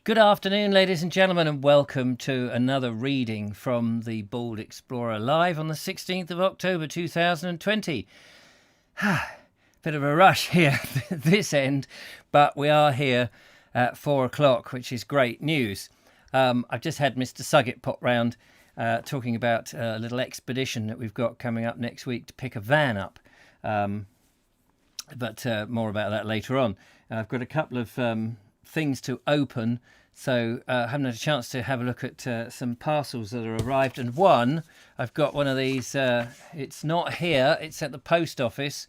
Good afternoon, ladies and gentlemen, and welcome to another reading from the Bald Explorer live on the 16th of October 2020. Bit of a rush here this end, but we are here at 4 o'clock, which is great news. I've just had Mr. Suggett pop round talking about a little expedition that we've got coming up next week to pick a van up. But more about that later on. I've got a couple of things to open, so I haven't had a chance to have a look at some parcels that have arrived. And I've got one of these, it's not here, it's at the post office.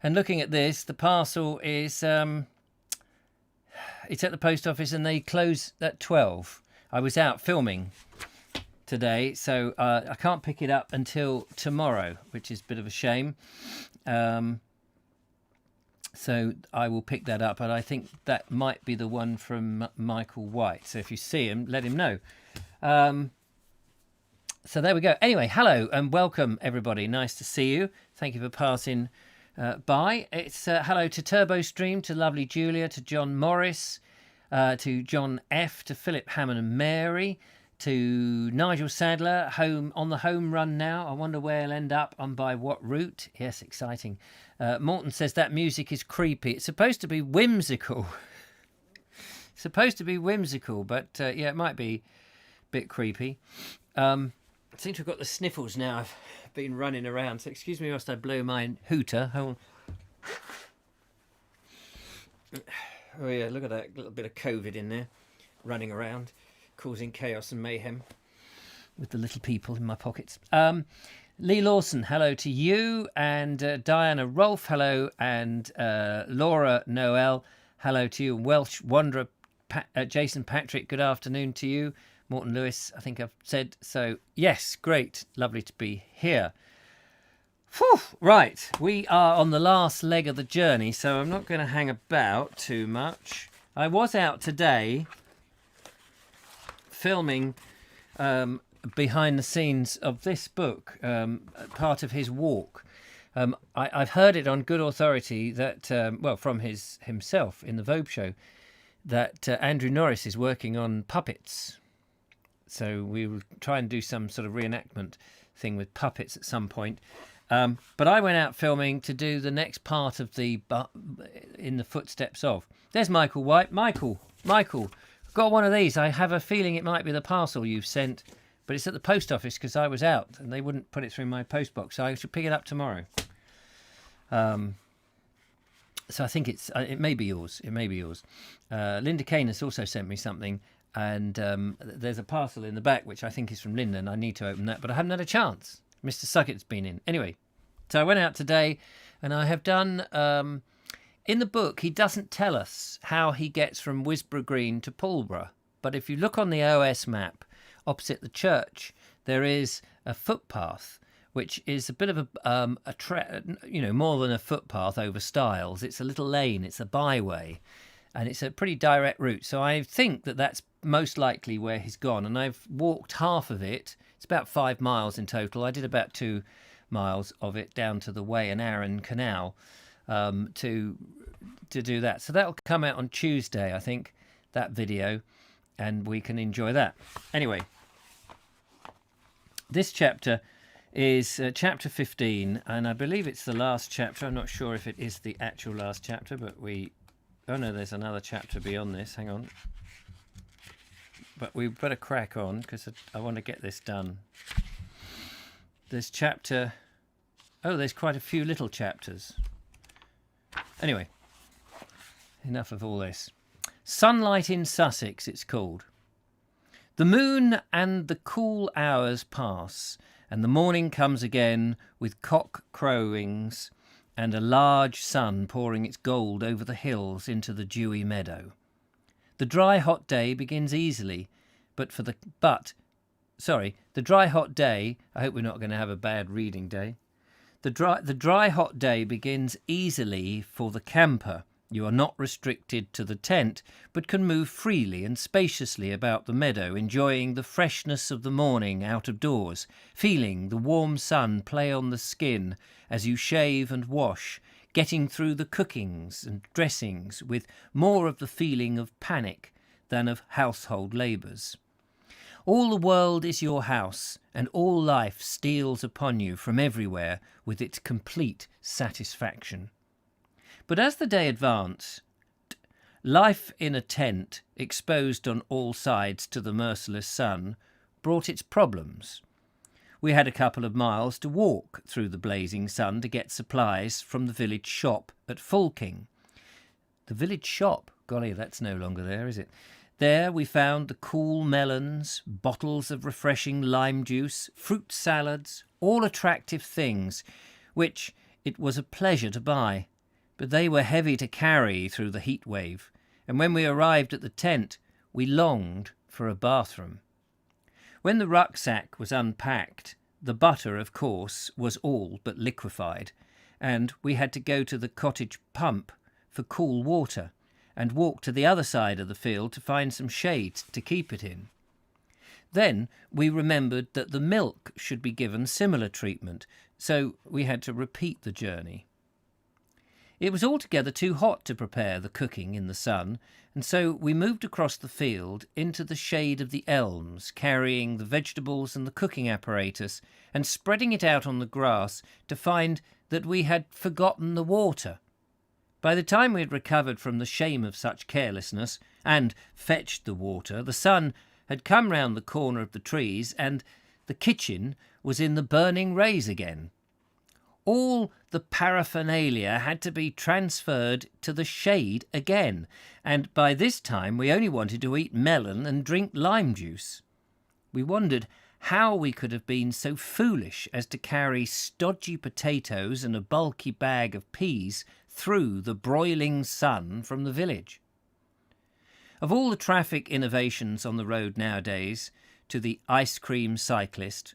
And looking at this, the parcel is, it's at the post office and they close at 12. I was out filming today, so I can't pick it up until tomorrow, which is a bit of a shame. So I will pick that up, and I think that might be the one from Michael White. So if you see him, let him know. So there we go. Anyway, hello and welcome, everybody. Nice to see you. Thank you for passing by. It's hello to Turbo Stream, to lovely Julia, to John Morris, to John F, to Philip Hammond and Mary, to Nigel Sadler, on the home run now. I wonder where he'll end up and by what route. Yes, exciting. Morton says that music is creepy. It's supposed to be whimsical. But yeah, it might be a bit creepy. I seem to have got the sniffles now. I've been running around. So excuse me whilst I blow my hooter. Hold on. Oh yeah, look at that little bit of COVID in there, running around, causing chaos and mayhem with the little people in my pockets. Lee Lawson, hello to you, and Diana Rolfe, hello, and Laura Noel, hello to you. Welsh Wanderer Jason Patrick, good afternoon to you. Morton Lewis, I think I've said so. Yes, great, lovely to be here. Whew, right, we are on the last leg of the journey, so I'm not going to hang about too much. I was out today filming behind the scenes of this book, part of his walk. I've heard it on good authority that, from himself in the Vogue show, that Andrew Norris is working on puppets. So we will try and do some sort of reenactment thing with puppets at some point. But I went out filming to do the next part of in the footsteps of. There's Michael White. Michael, I've got one of these. I have a feeling it might be the parcel you've sent. But it's at the post office because I was out and they wouldn't put it through my post box. So I should pick it up tomorrow. So I think it may be yours. It may be yours. Linda Kane has also sent me something. And there's a parcel in the back, which I think is from Linda. And I need to open that. But I haven't had a chance. Mr. Suggett's been in. Anyway, so I went out today and I have done... in the book, he doesn't tell us how he gets from Wisborough Green to Pulborough. But if you look on the OS map, opposite the church, there is a footpath, which is a bit of more than a footpath over stiles. It's a little lane, it's a byway, and it's a pretty direct route. So I think that that's most likely where he's gone. And I've walked half of it. It's about 5 miles in total. I did about 2 miles of it down to the Way and Arun Canal to do that. So that'll come out on Tuesday, I think, that video, and we can enjoy that. Anyway, this chapter is chapter 15, and I believe it's the last chapter. I'm not sure if it is the actual last chapter, but oh no, there's another chapter beyond this. Hang on. But we better crack on because I want to get this done. There's there's quite a few little chapters. Anyway, enough of all this. Sunlight in Sussex, it's called. The moon and the cool hours pass, and the morning comes again with cock crowings and a large sun pouring its gold over the hills into the dewy meadow. The dry hot day begins easily, the dry hot day, I hope we're not going to have a bad reading day. The dry hot day begins easily for the camper. You are not restricted to the tent, but can move freely and spaciously about the meadow, enjoying the freshness of the morning out of doors, feeling the warm sun play on the skin as you shave and wash, getting through the cookings and dressings with more of the feeling of panic than of household labours. All the world is your house, and all life steals upon you from everywhere with its complete satisfaction. But as the day advanced, life in a tent, exposed on all sides to the merciless sun, brought its problems. We had a couple of miles to walk through the blazing sun to get supplies from the village shop at Fulking. The village shop? Golly, that's no longer there, is it? There we found the cool melons, bottles of refreshing lime juice, fruit salads, all attractive things, which it was a pleasure to buy. But they were heavy to carry through the heat wave, and when we arrived at the tent, we longed for a bathroom. When the rucksack was unpacked, the butter, of course, was all but liquefied, and we had to go to the cottage pump for cool water and walk to the other side of the field to find some shade to keep it in. Then we remembered that the milk should be given similar treatment, so we had to repeat the journey. It was altogether too hot to prepare the cooking in the sun, and so we moved across the field into the shade of the elms, carrying the vegetables and the cooking apparatus, and spreading it out on the grass to find that we had forgotten the water. By the time we had recovered from the shame of such carelessness and fetched the water, the sun had come round the corner of the trees, and the kitchen was in the burning rays again. All the paraphernalia had to be transferred to the shade again, and by this time we only wanted to eat melon and drink lime juice. We wondered how we could have been so foolish as to carry stodgy potatoes and a bulky bag of peas through the broiling sun from the village. Of all the traffic innovations on the road nowadays to the ice cream cyclist,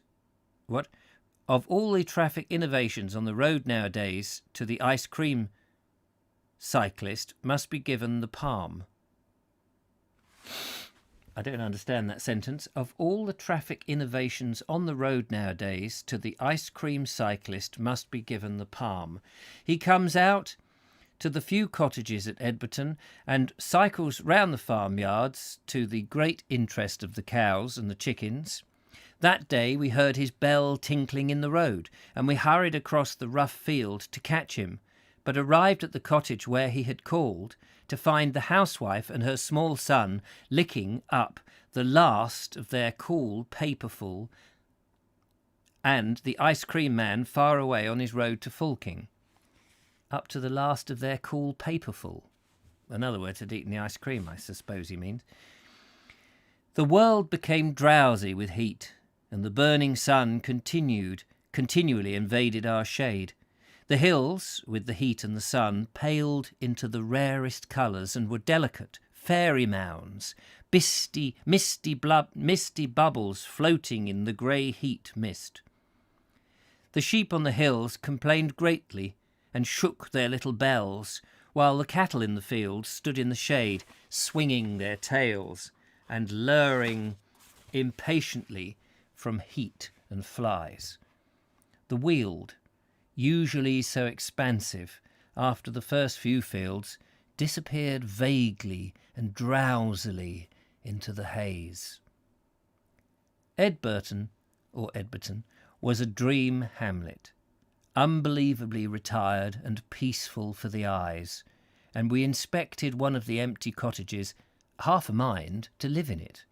Of all the traffic innovations on the road nowadays to the ice cream cyclist must be given the palm. I don't understand that sentence. Of all the traffic innovations on the road nowadays to the ice cream cyclist must be given the palm. He comes out to the few cottages at Edberton and cycles round the farmyards to the great interest of the cows and the chickens. That day we heard his bell tinkling in the road, and we hurried across the rough field to catch him, but arrived at the cottage where he had called to find the housewife and her small son licking up the last of their cool paperful, and the ice cream man far away on his road to Fulking. Up to the last of their cool paperful. In other words, had eaten the ice cream, I suppose he means. The world became drowsy with heat, and the burning sun continually invaded our shade. The hills, with the heat and the sun, paled into the rarest colours and were delicate, fairy mounds, misty bubbles floating in the grey heat mist. The sheep on the hills complained greatly and shook their little bells, while the cattle in the fields stood in the shade, swinging their tails and lurring impatiently from heat and flies. The weald, usually so expansive after the first few fields, disappeared vaguely and drowsily into the haze. Edberton was a dream hamlet, unbelievably retired and peaceful for the eyes, and we inspected one of the empty cottages, half a mind to live in it.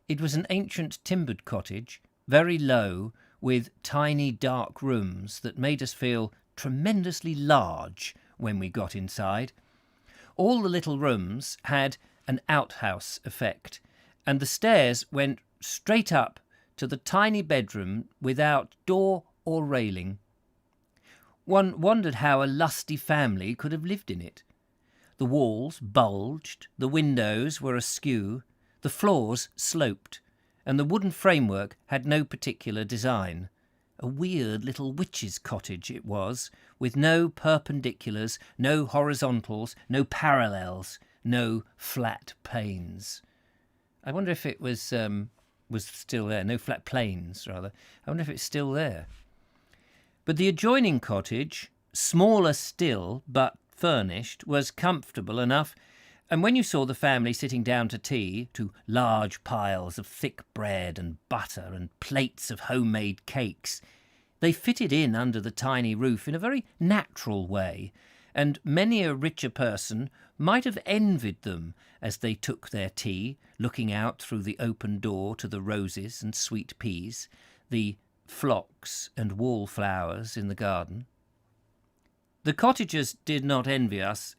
It was an ancient timbered cottage, very low, with tiny dark rooms that made us feel tremendously large when we got inside. All the little rooms had an outhouse effect, and the stairs went straight up to the tiny bedroom without door or railing. One wondered how a lusty family could have lived in it. The walls bulged, the windows were askew, the floors sloped, and the wooden framework had no particular design. A weird little witch's cottage it was, with no perpendiculars, no horizontals, no parallels, no flat planes. I wonder if it was still there. No flat planes, rather. I wonder if it's still there. But the adjoining cottage, smaller still but furnished, was comfortable enough, And when you saw the family sitting down to tea, to large piles of thick bread and butter and plates of homemade cakes, they fitted in under the tiny roof in a very natural way, and many a richer person might have envied them as they took their tea, looking out through the open door to the roses and sweet peas, the phlox and wallflowers in the garden. The cottagers did not envy us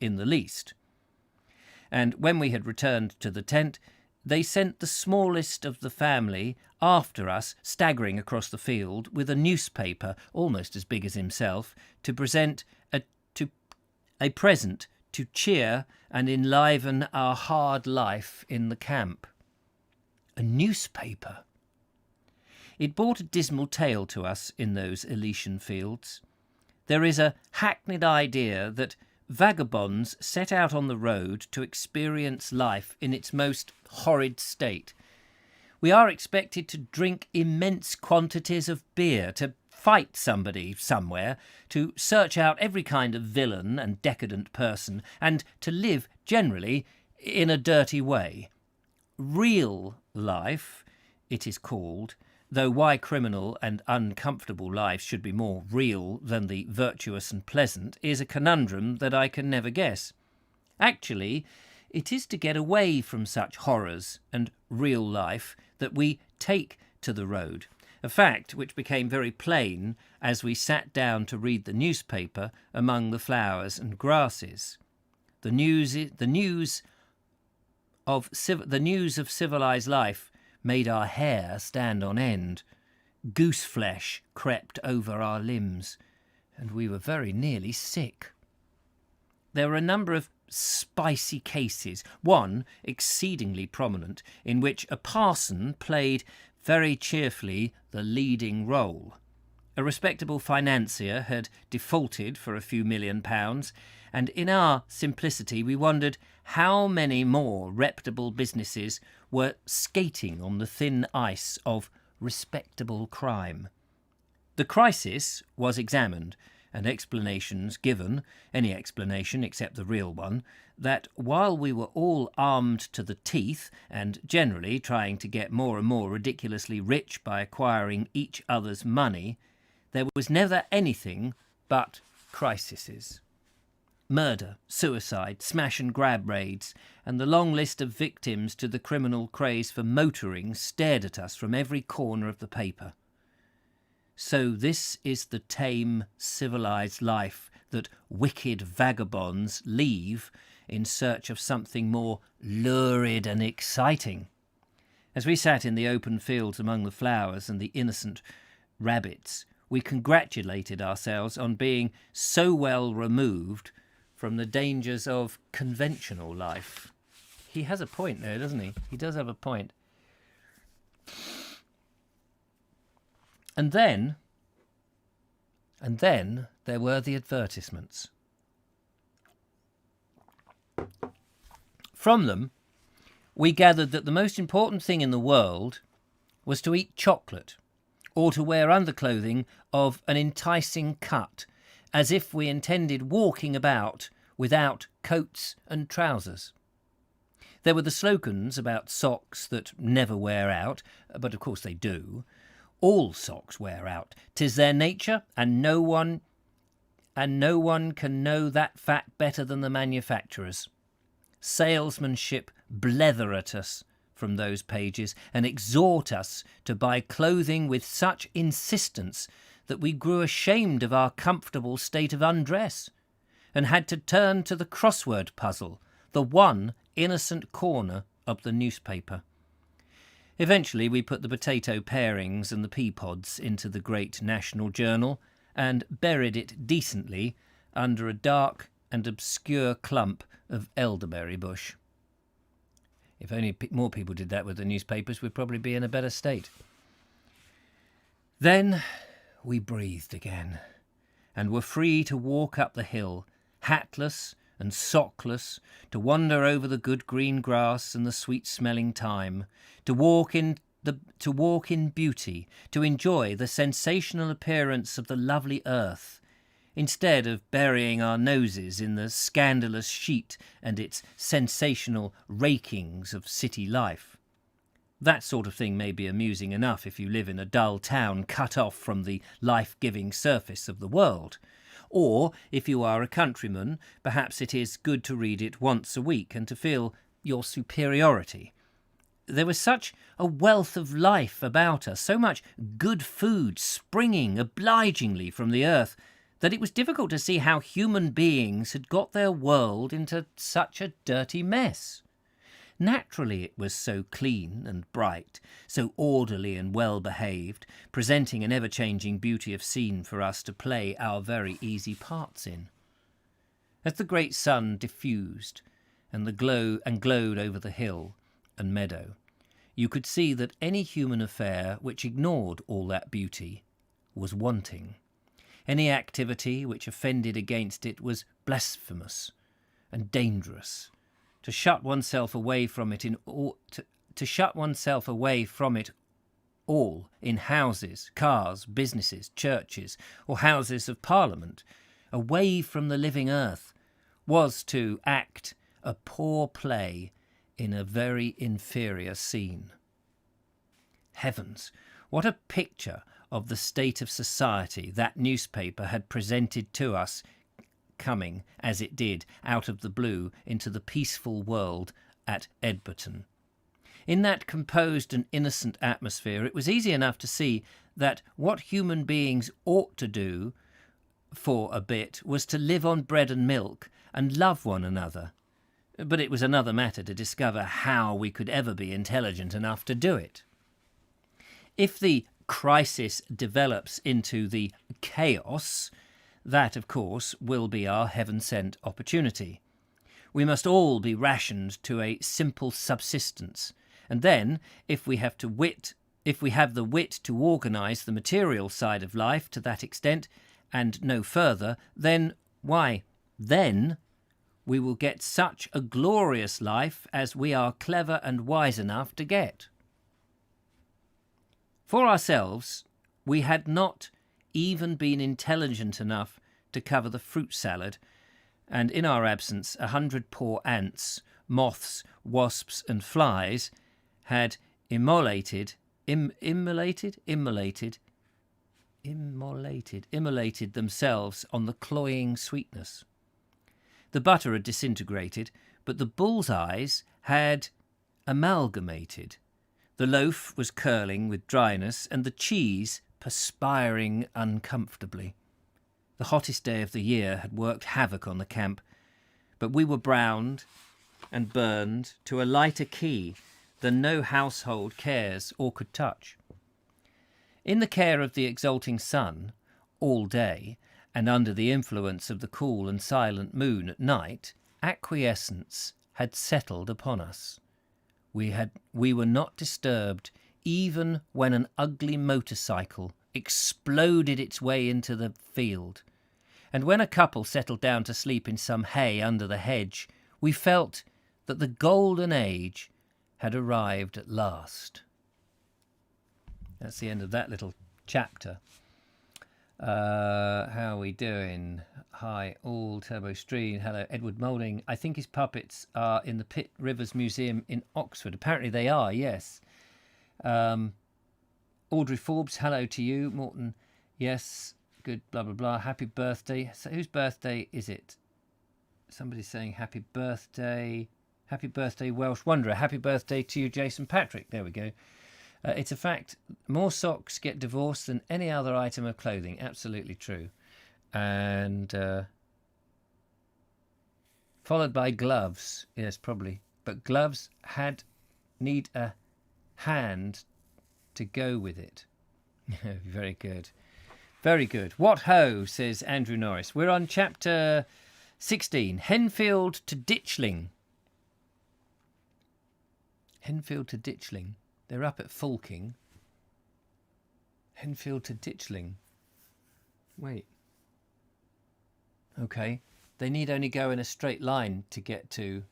in the least. And when we had returned to the tent, they sent the smallest of the family after us, staggering across the field with a newspaper almost as big as himself, to present a present to cheer and enliven our hard life in the camp. A newspaper! It brought a dismal tale to us in those Elysian fields. There is a hackneyed idea that vagabonds set out on the road to experience life in its most horrid state. We are expected to drink immense quantities of beer, to fight somebody somewhere, to search out every kind of villain and decadent person, and to live, generally, in a dirty way. Real life, it is called, though why criminal and uncomfortable lives should be more real than the virtuous and pleasant is a conundrum that I can never guess. Actually, it is to get away from such horrors and real life that we take to the road, a fact which became very plain as we sat down to read the newspaper among the flowers and grasses. The news of civilized life made our hair stand on end. Goose flesh crept over our limbs, and we were very nearly sick. There were a number of spicy cases, one exceedingly prominent, in which a parson played very cheerfully the leading role. A respectable financier had defaulted for a few £1,000,000, and in our simplicity we wondered how many more reputable businesses were skating on the thin ice of respectable crime. The crisis was examined, and explanations given, any explanation except the real one, that while we were all armed to the teeth and generally trying to get more and more ridiculously rich by acquiring each other's money, there was never anything but crises. Murder, suicide, smash and grab raids, and the long list of victims to the criminal craze for motoring stared at us from every corner of the paper. So this is the tame, civilized life that wicked vagabonds leave in search of something more lurid and exciting. As we sat in the open fields among the flowers and the innocent rabbits, we congratulated ourselves on being so well removed from the dangers of conventional life. He has a point there, doesn't he? He does have a point. And then there were the advertisements. From them, we gathered that the most important thing in the world was to eat chocolate or to wear underclothing of an enticing cut, as if we intended walking about without coats and trousers. There were the slogans about socks that never wear out, but of course they do. All socks wear out. 'Tis their nature, and no one can know that fact better than the manufacturers. Salesmanship blether at us from those pages and exhort us to buy clothing with such insistence that we grew ashamed of our comfortable state of undress and had to turn to the crossword puzzle, the one innocent corner of the newspaper. Eventually we put the potato parings and the pea pods into the great national journal and buried it decently under a dark and obscure clump of elderberry bush. If only more people did that with the newspapers, we'd probably be in a better state. Then we breathed again and were free to walk up the hill, hatless and sockless, to wander over the good green grass and the sweet-smelling thyme, to walk in beauty, to enjoy the sensational appearance of the lovely earth instead of burying our noses in the scandalous sheet and its sensational rakings of city life. That sort of thing may be amusing enough if you live in a dull town cut off from the life-giving surface of the world. Or, if you are a countryman, perhaps it is good to read it once a week and to feel your superiority. There was such a wealth of life about us, so much good food springing obligingly from the earth, that it was difficult to see how human beings had got their world into such a dirty mess. Naturally it was so clean and bright, so orderly and well-behaved, presenting an ever-changing beauty of scene for us to play our very easy parts in. As the great sun diffused and glowed over the hill and meadow, you could see that any human affair which ignored all that beauty was wanting. Any activity which offended against it was blasphemous and dangerous. To shut oneself away from it all in houses, cars, businesses, churches, or houses of Parliament, away from the living earth, was to act a poor play in a very inferior scene. Heavens, what a picture of the state of society that newspaper had presented to us, coming, as it did, out of the blue into the peaceful world at Edberton. In that composed and innocent atmosphere, it was easy enough to see that what human beings ought to do for a bit was to live on bread and milk and love one another. But it was another matter to discover how we could ever be intelligent enough to do it. If the crisis develops into the chaos, that, of course, will be our heaven-sent opportunity. We must all be rationed to a simple subsistence, and then, if we have the wit to organise the material side of life to that extent, and no further, then we will get such a glorious life as we are clever and wise enough to get. For ourselves, we had not even been intelligent enough to cover the fruit salad, and in our absence 100 poor ants, moths, wasps and flies had immolated themselves on the cloying sweetness. The butter had disintegrated, but the bull's-eyes had amalgamated. The loaf was curling with dryness, and the cheese perspiring uncomfortably. The hottest day of the year had worked havoc on the camp, but we were browned and burned to a lighter key than no household cares or could touch. In the care of the exalting sun, all day, and under the influence of the cool and silent moon at night, acquiescence had settled upon us. We were not disturbed even when an ugly motorcycle exploded its way into the field, and when a couple settled down to sleep in some hay under the hedge, we felt that the golden age had arrived at last. That's the end of that little chapter. How are we doing? Hi, all Turbo Stream. Hello, Edward Moulding. I think his puppets are in the Pitt Rivers Museum in Oxford. Apparently they are, yes. Audrey Forbes, hello to you. Morton, yes. Good, blah, blah, blah. Happy birthday. So whose birthday is it? Somebody's saying happy birthday. Happy birthday, Welsh Wanderer. Happy birthday to you, Jason Patrick. There we go. It's a fact. More socks get divorced than any other item of clothing. Absolutely true. And followed by gloves. Yes, probably. But gloves need a hand to go with it. Very good. Very good. What ho, says Andrew Norris. We're on chapter 16. Henfield to Ditchling. Henfield to Ditchling. They're up at Fulking. Henfield to Ditchling. Wait. Okay. They need only go in a straight line to get to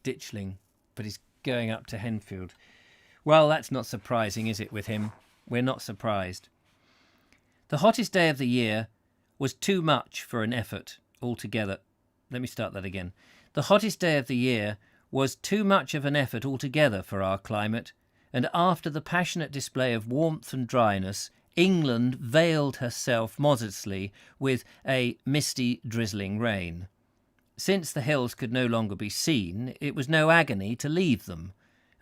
Ditchling, but he's going up to Henfield. Well, that's not surprising, is it, with him? We're not surprised. The hottest day of the year was too much for an effort altogether. Let me start that again. The hottest day of the year was too much of an effort altogether for our climate, and after the passionate display of warmth and dryness, England veiled herself modestly with a misty, drizzling rain. Since the hills could no longer be seen, it was no agony to leave them,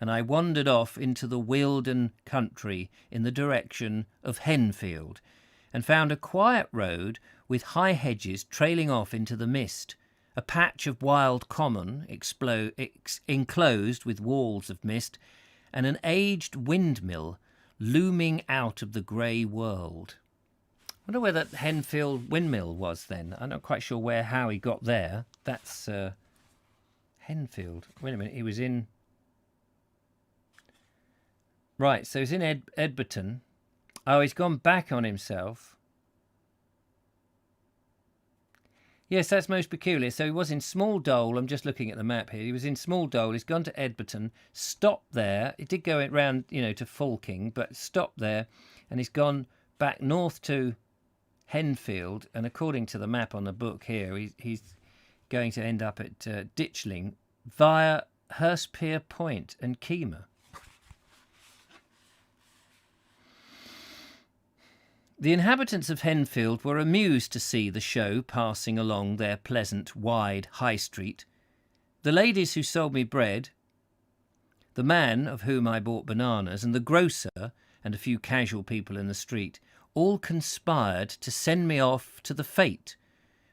and I wandered off into the Wealden country in the direction of Henfield, and found a quiet road with high hedges trailing off into the mist, a patch of wild common enclosed with walls of mist, and an aged windmill looming out of the grey world. I wonder where that Henfield windmill was then. I'm not quite sure how he got there. That's Henfield. Wait a minute, he was in... Right, so he's in Edberton. Oh, he's gone back on himself. Yes, that's most peculiar. So he was in Small Dole. I'm just looking at the map here. He was in Small Dole. He's gone to Edberton, stopped there. He did go round, to Fulking, but stopped there, and he's gone back north to Henfield. And according to the map on the book here, he's going to end up at Ditchling via Hurstpier Point and Kemah. The inhabitants of Henfield were amused to see the show passing along their pleasant, wide high street. The ladies who sold me bread, the man of whom I bought bananas, and the grocer, and a few casual people in the street, all conspired to send me off to the fete,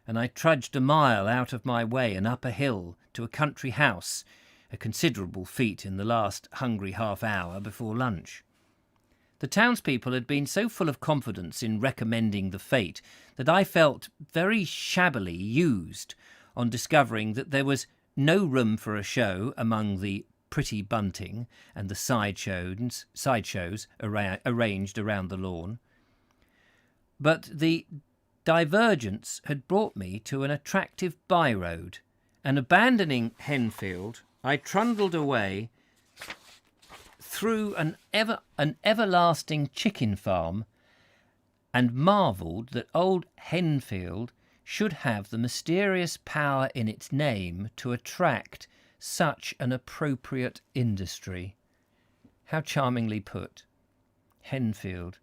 and I trudged a mile out of my way and up a hill to a country house, a considerable feat in the last hungry half hour before lunch. The townspeople had been so full of confidence in recommending the fete that I felt very shabbily used on discovering that there was no room for a show among the pretty bunting and the sideshows arranged around the lawn. But the divergence had brought me to an attractive by-road, and abandoning Henfield, I trundled away through an everlasting chicken farm, and marvelled that old Henfield should have the mysterious power in its name to attract such an appropriate industry. How charmingly put. Henfield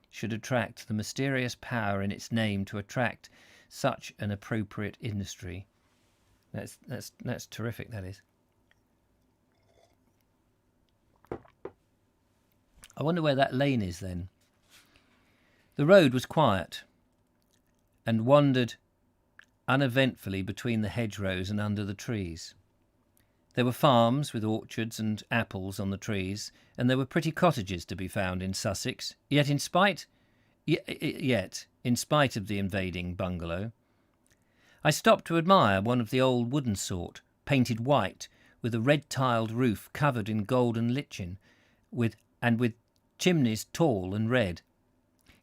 should attract the mysterious power in its name to attract such an appropriate industry. That's terrific, that is. I wonder where that lane is then. The road was quiet, and wandered uneventfully between the hedgerows and under the trees. There were farms with orchards and apples on the trees, and there were pretty cottages to be found in Sussex, yet in spite of the invading bungalow. I stopped to admire one of the old wooden sort, painted white, with a red-tiled roof covered in golden lichen, with chimneys tall and red.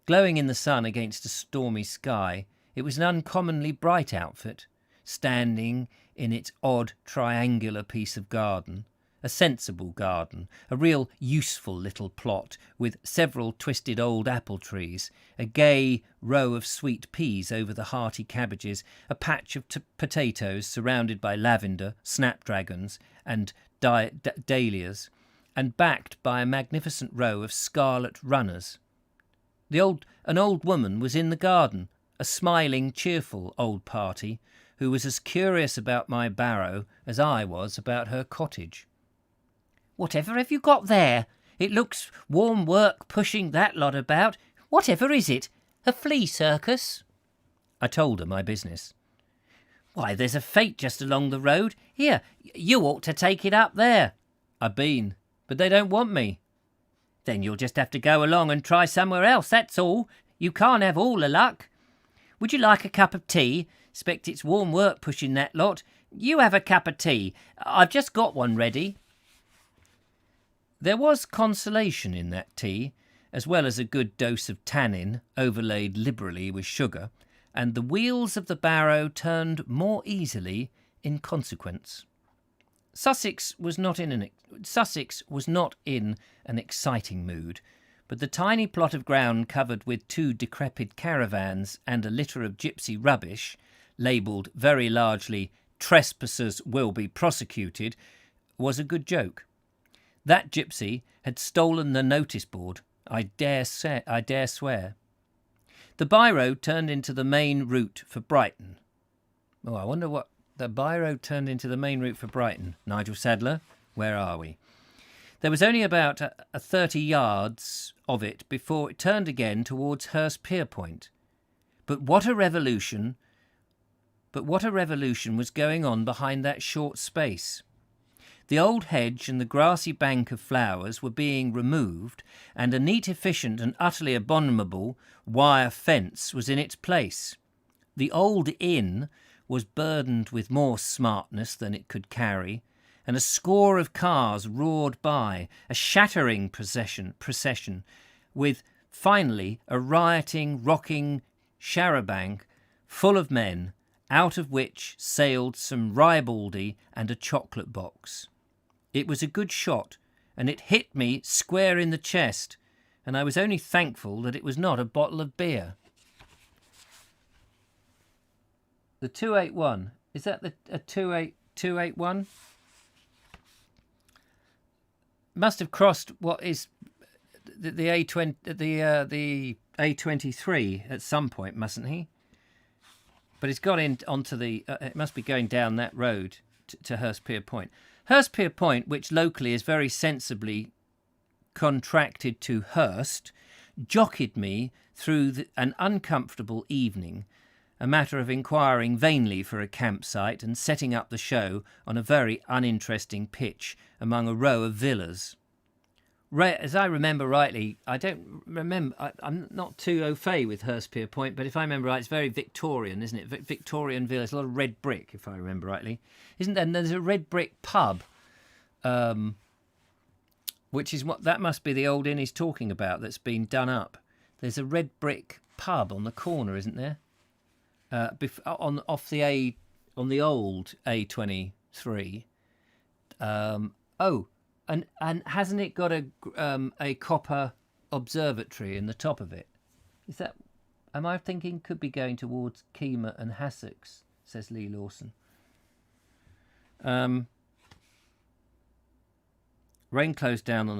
Glowing in the sun against a stormy sky, it was an uncommonly bright outfit, standing in its odd triangular piece of garden, a sensible garden, a real useful little plot, with several twisted old apple trees, a gay row of sweet peas over the hearty cabbages, a patch of potatoes surrounded by lavender, snapdragons, and dahlias, and backed by a magnificent row of scarlet runners. An old woman was in the garden, a smiling, cheerful old party, who was as curious about my barrow as I was about her cottage. "Whatever have you got there? It looks warm work pushing that lot about. Whatever is it? A flea circus?" I told her my business. "Why, there's a fete just along the road. Here, you ought to take it up there." "I've been, but they don't want me." "Then you'll just have to go along and try somewhere else, that's all. You can't have all the luck. Would you like a cup of tea? 'Spect it's warm work pushing that lot. You have a cup of tea. I've just got one ready." There was consolation in that tea, as well as a good dose of tannin overlaid liberally with sugar, and the wheels of the barrow turned more easily in consequence. Sussex was not in an exciting mood, but the tiny plot of ground covered with 2 decrepit caravans and a litter of gypsy rubbish, labelled very largely "Trespassers will be prosecuted," was a good joke. That gypsy had stolen the notice board, I dare swear. The by-road turned into the main route for Brighton. Oh, I wonder what... The by-road turned into the main route for Brighton. Nigel Sadler, where are we? There was only about 30 yards of it before it turned again towards Hurstpierpoint. But what a revolution was going on behind that short space. The old hedge and the grassy bank of flowers were being removed, and a neat, efficient and utterly abominable wire fence was in its place. The old inn was burdened with more smartness than it could carry, and a score of cars roared by, a shattering procession, with, finally, a rioting, rocking charabanc full of men, out of which sailed some ribaldry and a chocolate box. It was a good shot, and it hit me square in the chest, and I was only thankful that it was not a bottle of beer. The 281, is that a 281? Must have crossed what is the A20, the A23 at some point, mustn't he? But it's got in onto the. It must be going down that road to Hurstpierpoint. Hurstpierpoint, which locally is very sensibly contracted to Hurst, jockeyed me through an uncomfortable evening, a matter of inquiring vainly for a campsite and setting up the show on a very uninteresting pitch among a row of villas. As I remember rightly, I don't remember, I'm not too au fait with Hurstpierpoint, but if I remember right, it's very Victorian, isn't it? Victorian villas, a lot of red brick, if I remember rightly. Isn't there? And there's a red brick pub, which is what, that must be the old inn he's talking about that's been done up. There's a red brick pub on the corner, isn't there? On the old A23. And hasn't it got a copper observatory in the top of it? Is that? Am I thinking could be going towards Kemah and Sussex? Says Lee Lawson. Rain closed down on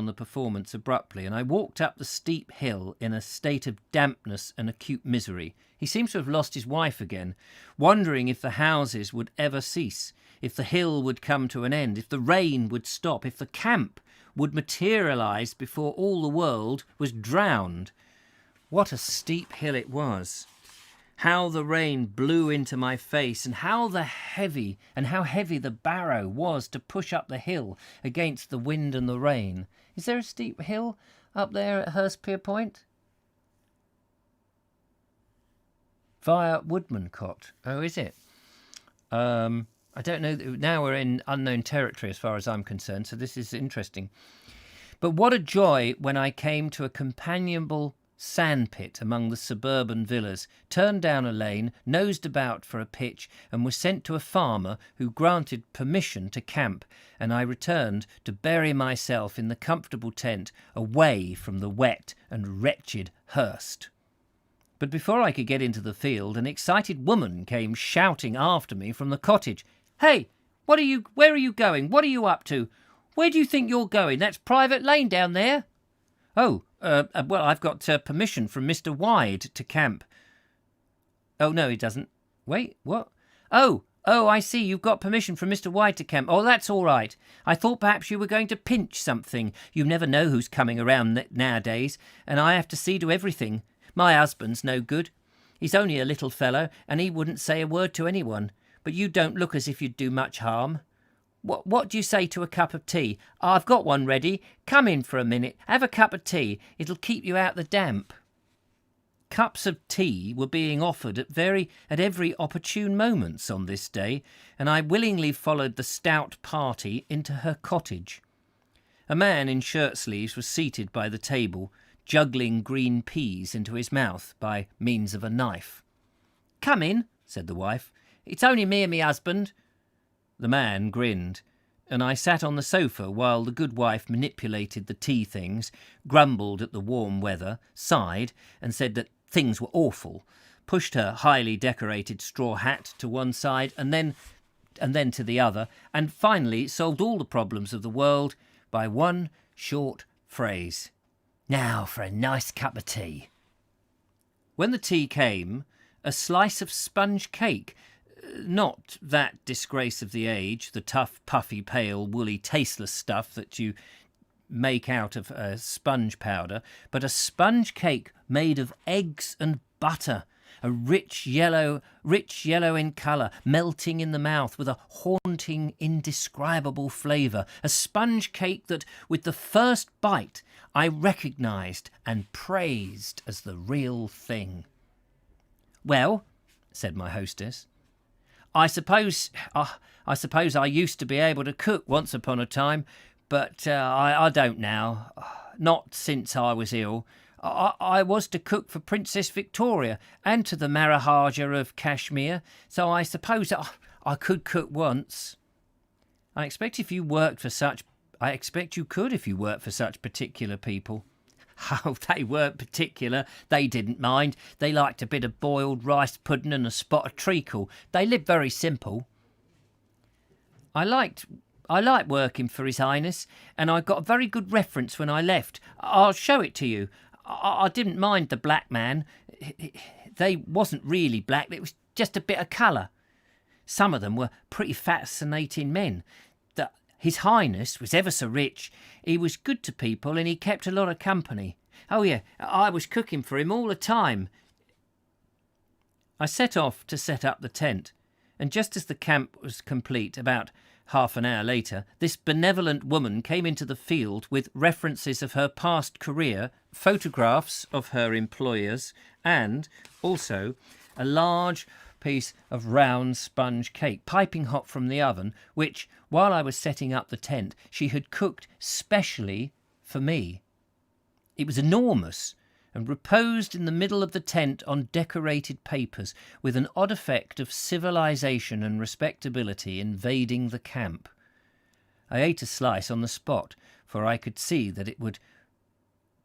the performance abruptly, and I walked up the steep hill in a state of dampness and acute misery. He seems to have lost his wife again, wondering if the houses would ever cease, if the hill would come to an end, if the rain would stop, if the camp would materialise before all the world was drowned. What a steep hill it was! How the rain blew into my face, and how heavy the barrow was to push up the hill against the wind and the rain. Is there a steep hill up there at Hurstpierpoint? Via Woodmancott. Oh, is it? I don't know. Now we're in unknown territory as far as I'm concerned, so this is interesting. But what a joy when I came to a companionable sandpit among the suburban villas, turned down a lane, nosed about for a pitch, and was sent to a farmer who granted permission to camp, and I returned to bury myself in the comfortable tent away from the wet and wretched Hurst. But before I could get into the field, an excited woman came shouting after me from the cottage. "Hey, where are you going? What are you up to? Where do you think you're going? That's private lane down there." "Oh, well, I've got permission from Mr. Wyde to camp." "Oh, no, he doesn't." "Wait, what?" Oh, I see, you've got permission from Mr. Wyde to camp. Oh, that's all right. I thought perhaps you were going to pinch something. You never know who's coming around nowadays, and I have to see to everything. My husband's no good. He's only a little fellow, and he wouldn't say a word to anyone. But you don't look as if you'd do much harm. What do you say to a cup of tea? I've got one ready. Come in for a minute. Have a cup of tea. It'll keep you out the damp." Cups of tea were being offered at every opportune moment on this day, and I willingly followed the stout party into her cottage. A man in shirt sleeves was seated by the table, juggling green peas into his mouth by means of a knife. "Come in," said the wife. "It's only me and me husband." The man grinned. and I sat on the sofa while the good wife manipulated the tea things, grumbled at the warm weather, sighed, and said that things were awful, pushed her highly decorated straw hat to one side and then to the other, and finally solved all the problems of the world by one short phrase. "Now for a nice cup of tea." When the tea came, a slice of sponge cake, not that disgrace of the age, the tough, puffy, pale, woolly, tasteless stuff that you make out of sponge powder, but a sponge cake made of eggs and butter, a rich yellow in colour, melting in the mouth with a haunting, indescribable flavour, a sponge cake that, with the first bite, I recognised and praised as the real thing. "Well," said my hostess, I suppose I used to be able to cook once upon a time, but I don't now. Not since I was ill. I was to cook for Princess Victoria and to the Maharaja of Kashmir, so I suppose I could cook once. I expect you could if you worked for such particular people." Oh, they weren't particular. They didn't mind. They liked a bit of boiled rice pudding and a spot of treacle. They lived very simple. I liked working for His Highness, and I got a very good reference when I left. I'll show it to you. I didn't mind the black man. They wasn't really black. It was just a bit of colour. Some of them were pretty fascinating men. His Highness was ever so rich. He was good to people and he kept a lot of company. Oh yeah, I was cooking for him all the time. I set off to set up the tent, and just as the camp was complete, about half an hour later, this benevolent woman came into the field with references of her past career, photographs of her employers, and also a large piece of round sponge cake, piping hot from the oven, which, while I was setting up the tent, she had cooked specially for me. It was enormous, and reposed in the middle of the tent on decorated papers, with an odd effect of civilization and respectability invading the camp. I ate a slice on the spot, for I could see that it would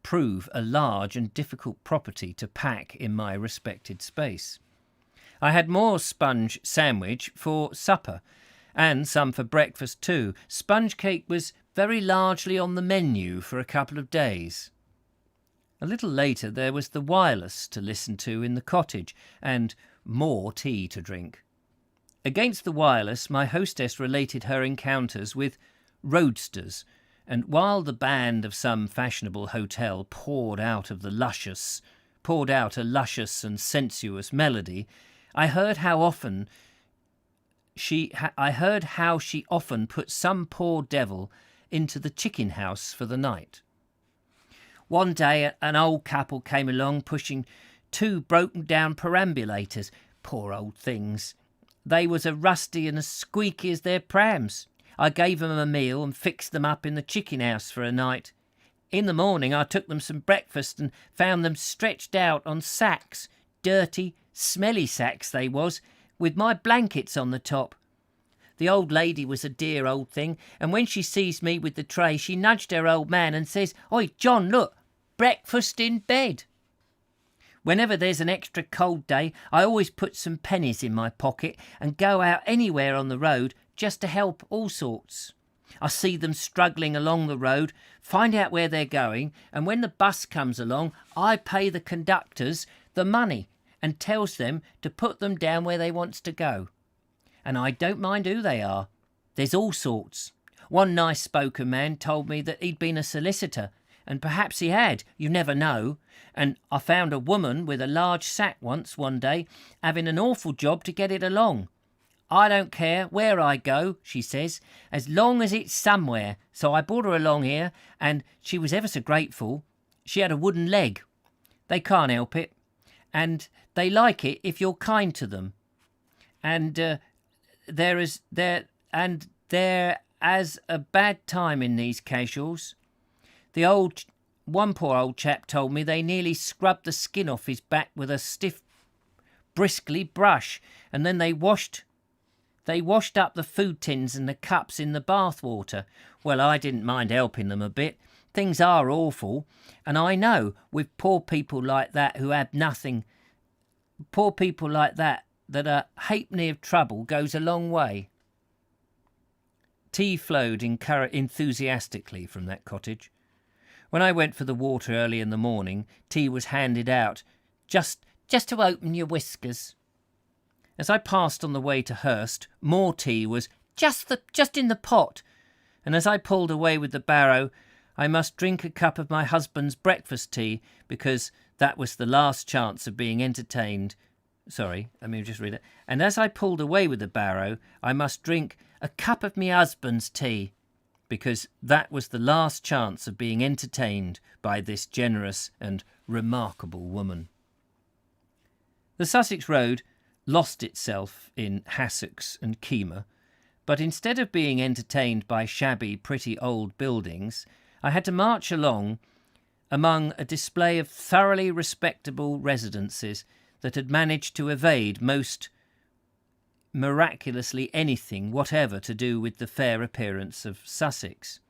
prove a large and difficult property to pack in my respected space. I had more sponge sandwich for supper, and some for breakfast too. Sponge cake was very largely on the menu for a couple of days. A little later there was the wireless to listen to in the cottage, and more tea to drink. Against the wireless my hostess related her encounters with roadsters, and while the band of some fashionable hotel poured out a luscious and sensuous melody, I heard how she often put some poor devil into the chicken house for the night. One day an old couple came along pushing 2 broken-down perambulators. Poor old things. They was as rusty and as squeaky as their prams. I gave them a meal and fixed them up in the chicken house for a night. In the morning I took them some breakfast and found them stretched out on sacks, dirty, smelly sacks they was, with my blankets on the top. The old lady was a dear old thing, and when she sees me with the tray, she nudged her old man and says, "Oi, John, look, breakfast in bed." Whenever there's an extra cold day, I always put some pennies in my pocket and go out anywhere on the road just to help all sorts. I see them struggling along the road, find out where they're going, and when the bus comes along, I pay the conductors the money and tells them to put them down where they wants to go. And I don't mind who they are. There's all sorts. One nice-spoken man told me that he'd been a solicitor, and perhaps he had, you never know. And I found a woman with a large sack one day, having an awful job to get it along. "I don't care where I go," she says, "as long as it's somewhere." So I brought her along here, and she was ever so grateful. She had a wooden leg. They can't help it, and they like it if you're kind to them. And there as a bad time in these casuals. One poor old chap told me they nearly scrubbed the skin off his back with a stiff, bristly brush, and then they washed They washed up the food tins and the cups in the bath water. Well, I didn't mind helping them a bit. Things are awful, and I know with poor people like that who have nothing, poor people like that a halfpenny of trouble goes a long way. Tea flowed enthusiastically from that cottage. When I went for the water early in the morning, tea was handed out, just to open your whiskers. As I passed on the way to Hurst, more tea was just in the pot, and as I pulled away with the barrow, I must drink a cup of my husband's breakfast tea, because that was the last chance of being entertained. Sorry, let me just read it. And as I pulled away with the barrow, I must drink a cup of me husband's tea, because that was the last chance of being entertained by this generous and remarkable woman. The Sussex Road lost itself in hassocks and Kemah, but instead of being entertained by shabby, pretty old buildings, I had to march along among a display of thoroughly respectable residences that had managed to evade most miraculously anything whatever to do with the fair appearance of Sussex.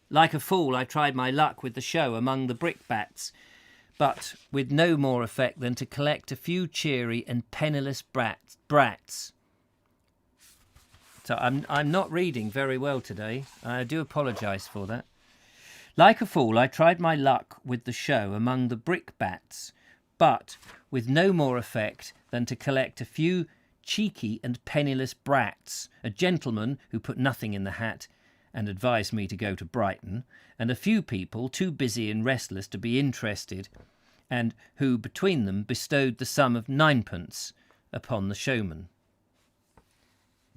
Like a fool, I tried my luck with the show among the brickbats, but with no more effect than to collect a few cheery and penniless brats. So I'm not reading very well today. I do apologise for that. Like a fool, I tried my luck with the show among the brickbats, but with no more effect than to collect a few cheeky and penniless brats, a gentleman who put nothing in the hat and advised me to go to Brighton, and a few people too busy and restless to be interested, and who between them bestowed the sum of 9pence upon the showman.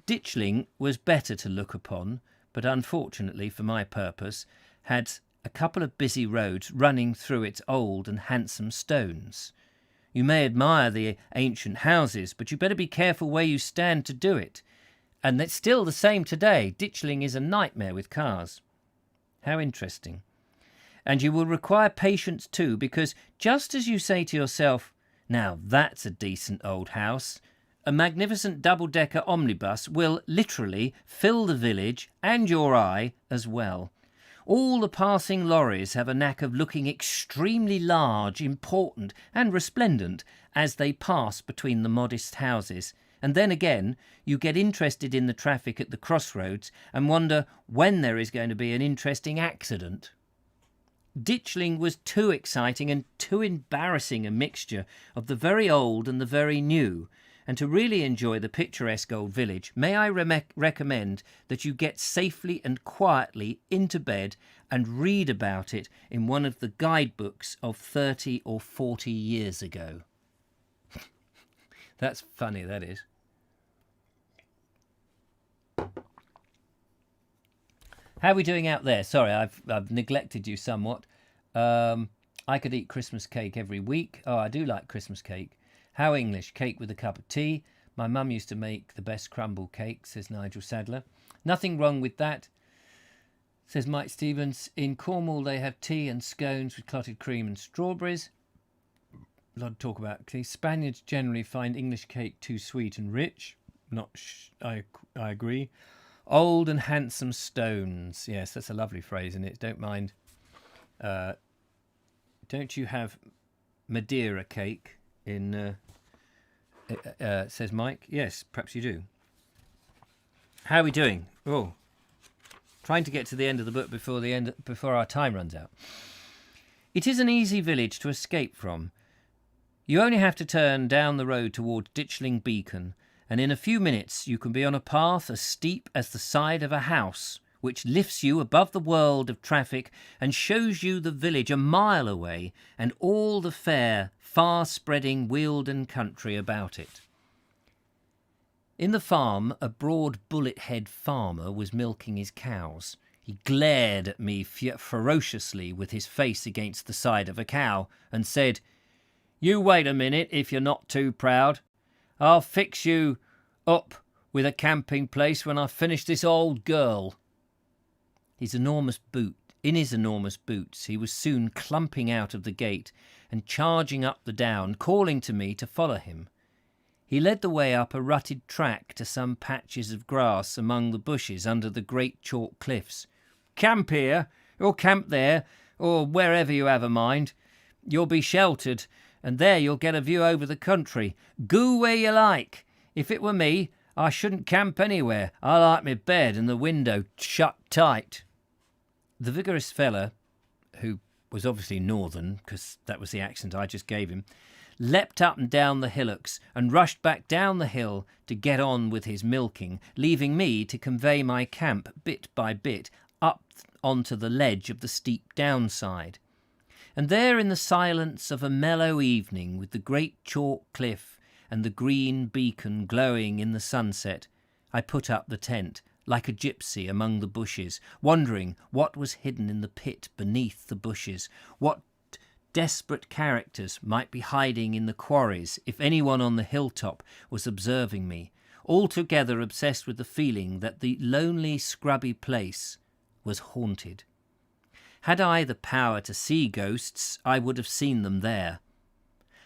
Ditchling was better to look upon, but unfortunately for my purpose had a couple of busy roads running through its old and handsome stones. You may admire the ancient houses, but you better be careful where you stand to do it. And it's still the same today. Ditchling is a nightmare with cars. How interesting. And you will require patience too, because just as you say to yourself, now that's a decent old house, a magnificent double-decker omnibus will literally fill the village and your eye as well. All the passing lorries have a knack of looking extremely large, important and resplendent as they pass between the modest houses, and then again you get interested in the traffic at the crossroads and wonder when there is going to be an interesting accident. Ditchling was too exciting and too embarrassing a mixture of the very old and the very new, and to really enjoy the picturesque old village, may I recommend that you get safely and quietly into bed and read about it in one of the guidebooks of 30 or 40 years ago. That's funny, that is. How are we doing out there? Sorry, I've neglected you somewhat. I could eat Christmas cake every week. Oh, I do like Christmas cake. How English, cake with a cup of tea. My mum used to make the best crumble cake, says Nigel Sadler. Nothing wrong with that, says Mike Stevens. In Cornwall they have tea and scones with clotted cream and strawberries. A lot of talk about tea. Spaniards generally find English cake too sweet and rich. I agree. Old and handsome stones. Yes, that's a lovely phrase, isn't it? Don't mind. Don't you have Madeira cake in... says Mike. Yes, perhaps you do. How are we doing? Oh, trying to get to the end of the book before our time runs out. It is an easy village to escape from. You only have to turn down the road towards Ditchling Beacon, and in a few minutes you can be on a path as steep as the side of a house, which lifts you above the world of traffic and shows you the village a mile away and all the fair, far-spreading Wealden country about it. In the farm, a broad bullet-head farmer was milking his cows. He glared at me ferociously with his face against the side of a cow and said, "You wait a minute if you're not too proud. I'll fix you up with a camping place when I finish this old girl." In his enormous boots, he was soon clumping out of the gate and charging up the down, calling to me to follow him. He led the way up a rutted track to some patches of grass among the bushes under the great chalk cliffs. "Camp here, or camp there, or wherever you have a mind. You'll be sheltered, and there you'll get a view over the country. Go where you like. If it were me, I shouldn't camp anywhere. I like my bed and the window shut tight." The vigorous fella, who was obviously northern, because that was the accent I just gave him, leapt up and down the hillocks and rushed back down the hill to get on with his milking, leaving me to convey my camp bit by bit up onto the ledge of the steep downside. And there, in the silence of a mellow evening, with the great chalk cliff and the green beacon glowing in the sunset, I put up the tent, like a gypsy among the bushes, wondering what was hidden in the pit beneath the bushes, what desperate characters might be hiding in the quarries if anyone on the hilltop was observing me, altogether obsessed with the feeling that the lonely, scrubby place was haunted. Had I the power to see ghosts, I would have seen them there.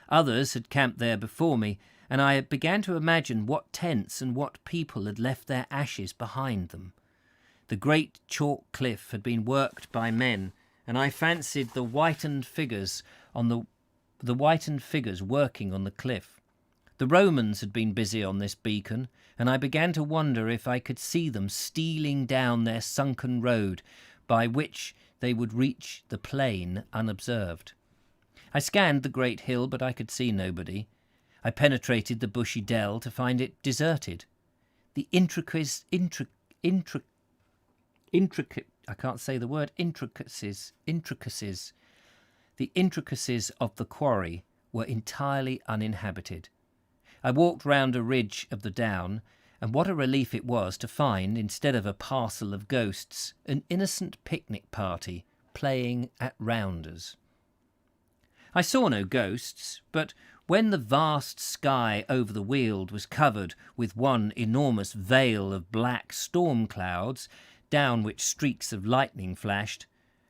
Others had camped there before me, and I began to imagine what tents and what people had left their ashes behind them. The great chalk cliff had been worked by men, and I fancied the whitened figures working on the cliff. The Romans had been busy on this beacon, and I began to wonder if I could see them stealing down their sunken road by which they would reach the plain unobserved. I scanned the great hill, but I could see nobody. I penetrated the bushy dell to find it deserted. The intricacies of the quarry were entirely uninhabited. I walked round a ridge of the down, and what a relief it was to find, instead of a parcel of ghosts, an innocent picnic party playing at rounders. I saw no ghosts, but when the vast sky over the Weald was covered with one enormous veil of black storm clouds, down which streaks of lightning flashed,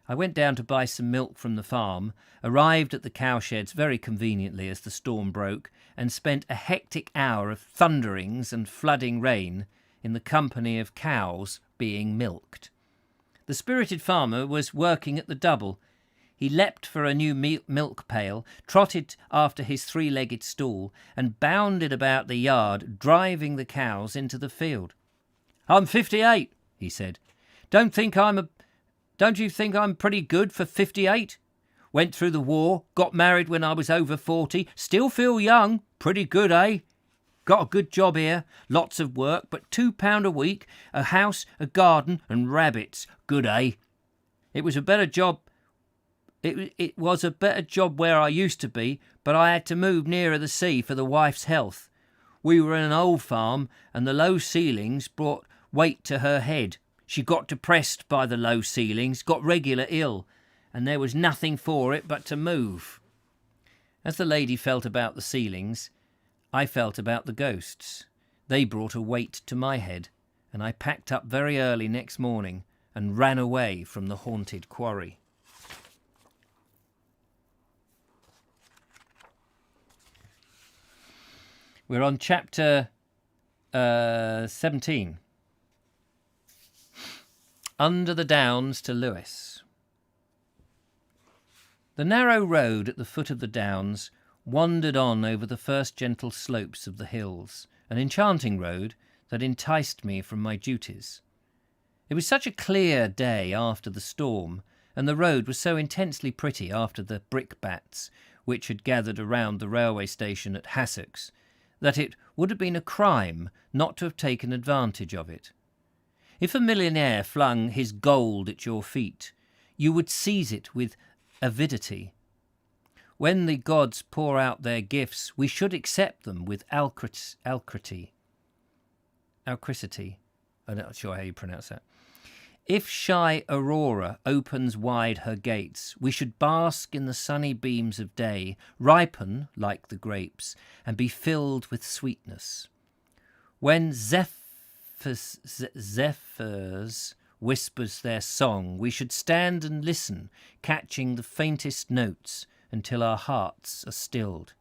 I went down to buy some milk from the farm, arrived at the cowsheds very conveniently as the storm broke, and spent a hectic hour of thunderings and flooding rain in the company of cows being milked. The spirited farmer was working at the double. He leapt for a new milk pail, trotted after his three-legged stool, and bounded about the yard, driving the cows into the field. "I'm 58, he said. Don't you think I'm pretty good for 58? Went through the war, got married when I was over 40, still feel young, pretty good, eh? Got a good job here, lots of work, but £2 a week, a house, a garden, and rabbits, good, eh? It was a better job where I used to be, but I had to move nearer the sea for the wife's health. We were in an old farm, and the low ceilings brought weight to her head. She got depressed by the low ceilings, got regular ill, and there was nothing for it but to move." As the lady felt about the ceilings, I felt about the ghosts. They brought a weight to my head, and I packed up very early next morning and ran away from the haunted quarry. We're on chapter 17. Under the Downs to Lewes. The narrow road at the foot of the Downs wandered on over the first gentle slopes of the hills, an enchanting road that enticed me from my duties. It was such a clear day after the storm, and the road was so intensely pretty after the brickbats which had gathered around the railway station at Sussex, that it would have been a crime not to have taken advantage of it. If a millionaire flung his gold at your feet, you would seize it with avidity. When the gods pour out their gifts, we should accept them with alacrity. I'm not sure how you pronounce that. If shy Aurora opens wide her gates, we should bask in the sunny beams of day, ripen like the grapes, and be filled with sweetness. When Zephyrs whispers their song, we should stand and listen, catching the faintest notes until our hearts are stilled.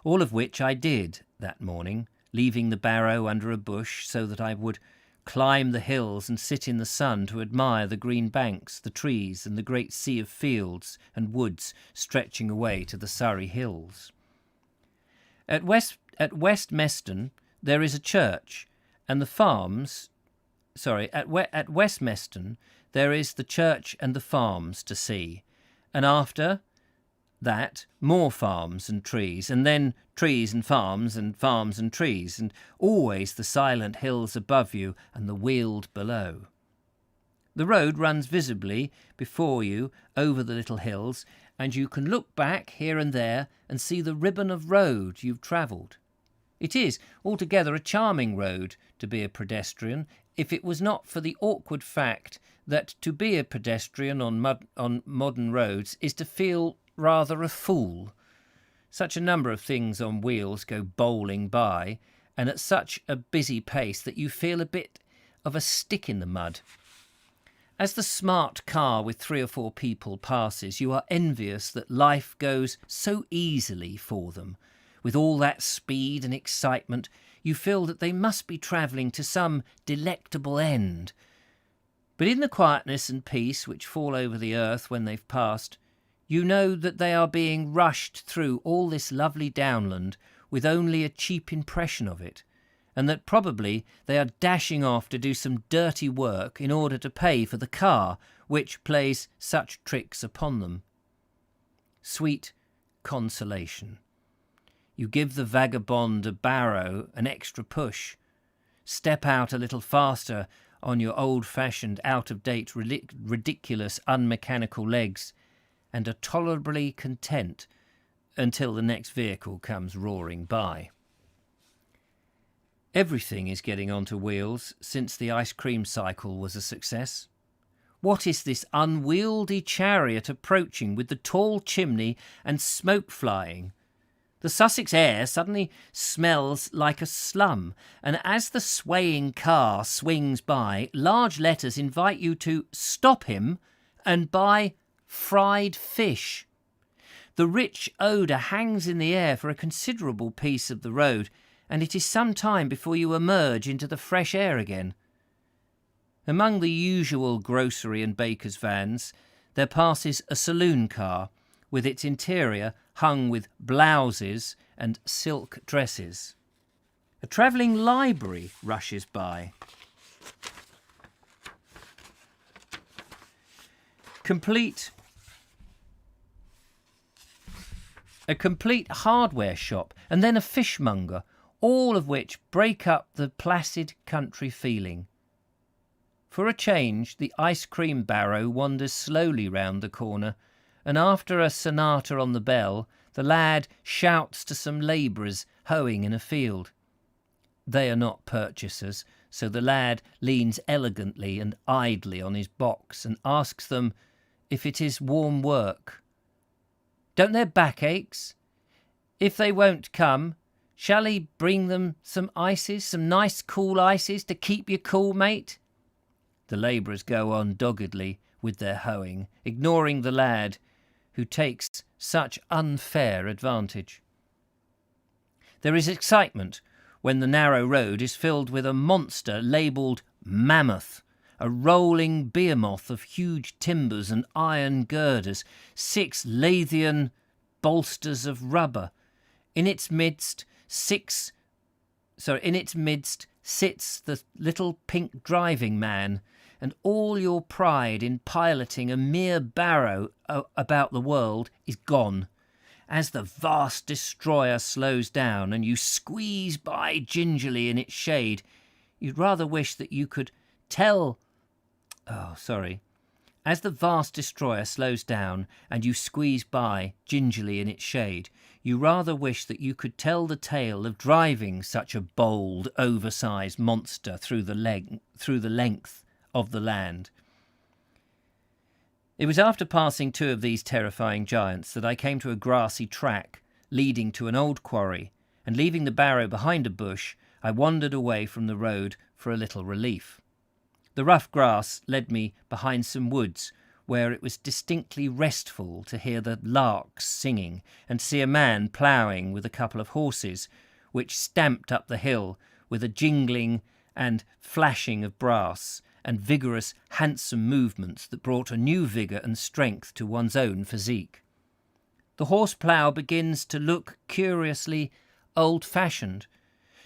All of which I did that morning, leaving the barrow under a bush so that I would climb the hills and sit in the sun to admire the green banks, the trees, and the great sea of fields and woods stretching away to the Surrey hills. At West Meston there is a church, and the farms. At West Meston there is the church and the farms to see, and after that more farms and trees, and then trees and farms and trees, and always the silent hills above you and the weald below. The road runs visibly before you over the little hills, and you can look back here and there and see the ribbon of road you've travelled. It is altogether a charming road to be a pedestrian, if it was not for the awkward fact that to be a pedestrian on modern roads is to feel rather a fool. Such a number of things on wheels go bowling by, and at such a busy pace that you feel a bit of a stick in the mud. As the smart car with 3 or 4 people passes, you are envious that life goes so easily for them. With all that speed and excitement, you feel that they must be travelling to some delectable end. But in the quietness and peace which fall over the earth when they've passed, you know that they are being rushed through all this lovely downland with only a cheap impression of it, and that probably they are dashing off to do some dirty work in order to pay for the car which plays such tricks upon them. Sweet consolation. You give the vagabond a barrow an extra push, step out a little faster on your old-fashioned, out-of-date, ridiculous, unmechanical legs, and are tolerably content until the next vehicle comes roaring by. Everything is getting onto wheels since the ice cream cycle was a success. What is this unwieldy chariot approaching with the tall chimney and smoke flying? The Sussex air suddenly smells like a slum, and as the swaying car swings by, large letters invite you to stop him and buy fried fish. The rich odour hangs in the air for a considerable piece of the road, and it is some time before you emerge into the fresh air again. Among the usual grocery and baker's vans, there passes a saloon car, with its interior hung with blouses and silk dresses. A travelling library rushes by. A complete hardware shop, and then a fishmonger, all of which break up the placid country feeling. For a change, the ice cream barrow wanders slowly round the corner, and after a sonata on the bell, the lad shouts to some labourers hoeing in a field. They are not purchasers, so the lad leans elegantly and idly on his box and asks them if it is warm work. Don't their backaches? If they won't come, shall he bring them some ices, some nice cool ices to keep you cool, mate? The labourers go on doggedly with their hoeing, ignoring the lad who takes such unfair advantage. There is excitement when the narrow road is filled with a monster labelled Mammoth, a rolling behemoth of huge timbers and iron girders, 6 Lathian bolsters of rubber. In its midst sits the little pink driving man, and all your pride in piloting a mere barrow about the world is gone. As the vast destroyer slows down and you squeeze by gingerly in its shade, you'd rather wish that you could tell... As the vast destroyer slows down and you squeeze by gingerly in its shade, you rather wish that you could tell the tale of driving such a bold, oversized monster through the length of the land. It was after passing 2 of these terrifying giants that I came to a grassy track leading to an old quarry, and leaving the barrow behind a bush, I wandered away from the road for a little relief. The rough grass led me behind some woods where it was distinctly restful to hear the larks singing and see a man ploughing with a couple of horses, which stamped up the hill with a jingling and flashing of brass and vigorous, handsome movements that brought a new vigour and strength to one's own physique. The horse-plough begins to look curiously old-fashioned.